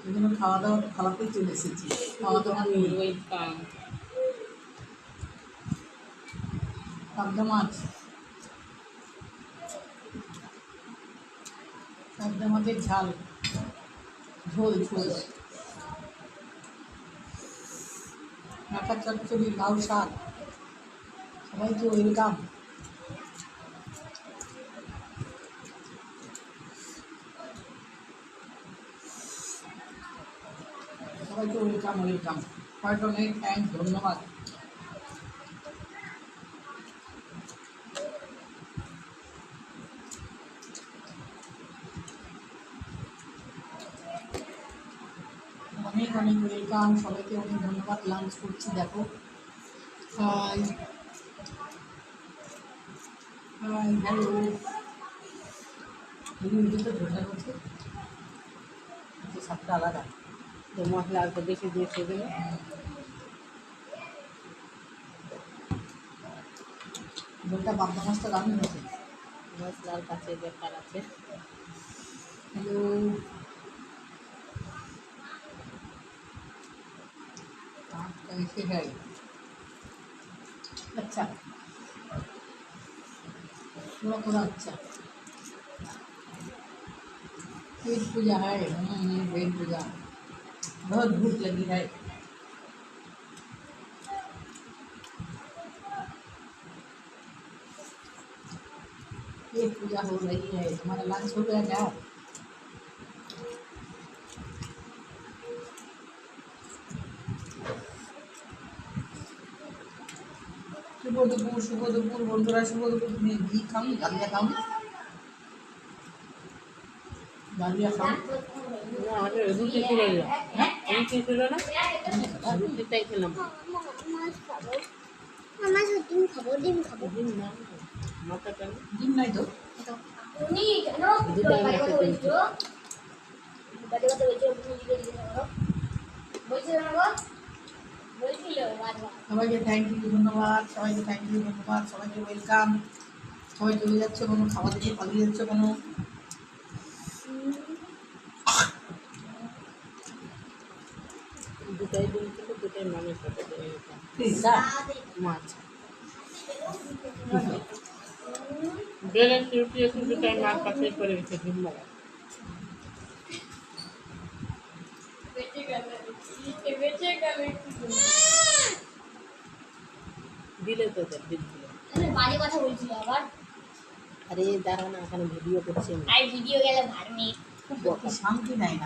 ওই জন্য খাওয়া দাওয়া খাওয়াতেই চলে এসেছি। খাওয়া দাওয়া নিয়ে পাবদা মাছ, পাবদা মাছের ঝাল, ঝোল ঝোল, মাথার চচ্চড়ি, লাউ শাক, সবাইকে ওয়েলকাম। সবাইকে ওয়েলকাম ওয়েলকাম। সবাইকে অনেক থ্যাংকস, ধন্যবাদ। অনেক অনেক ওয়েলকাম, সবাইকে অনেক ধন্যবাদ। লাঞ্চ করছি, দেখো। High high, hello. এই তো ঝোলটা করছে, স্বাদটা আলাদা। তো মশলা অল্প বেশি দিয়ে সেগুলো ঝোলটা পাবদা মাছটা দারুণ হয়েছে। মশলার কাছে ব্যাপার আছে। হ্যালো। कैसे है? अच्छा, थोड़ा थोड़ा अच्छा। पेट पूजा है। पेट पूजा, बहुत भूख लगी है। पेट पूजा हो रही है। तुम्हारा लंच हो गया क्या? শুভ দুপুর, শুভ দুপুর বন্ধুরা, শুভ দুপুর। তুমি ঘি খাও, ডালিয়া খাও, ডালিয়া খাও। না, আমাদের রুটি ছিল না। হ্যাঁ, রুটি ছিল না, রুটিটাই খেলাম। ডিম খাবো, ডিম খাবো। ডিম না, মাথাটা না। ডিম নাই তো। উনি কেন দুটাই বাড়ি কথা মাথাটা বলছিল? বাড়ি কথা বলছিল, বলছিল না গো? বলছিল বারবার। সবাইকে থ্যাংক ইউ, ধন্যবাদ। সবাইকে থ্যাংক ইউ, ধন্যবাদ। সবাইকে ওয়েলকাম। সবাই চলে যাচ্ছে কোনো, খাওয়া দেখে পালিয়ে যাচ্ছে কোনো। দুটাই ডিম ছিল, দুটাই মামের সাথে দিয়ে দিতাম। মাছ বেড়ে রুটি এসে দুটাই মাছ পাশে করে গেছে ডিম মারা। দিলে তো ডিম ছিল। বাড়ি কথা বলছিল আবার। আরে দাঁড়া না, এখানে ভিডিও করছি আমি। আর ভিডিও গেলে ভার্মি। শান্তি নাই না।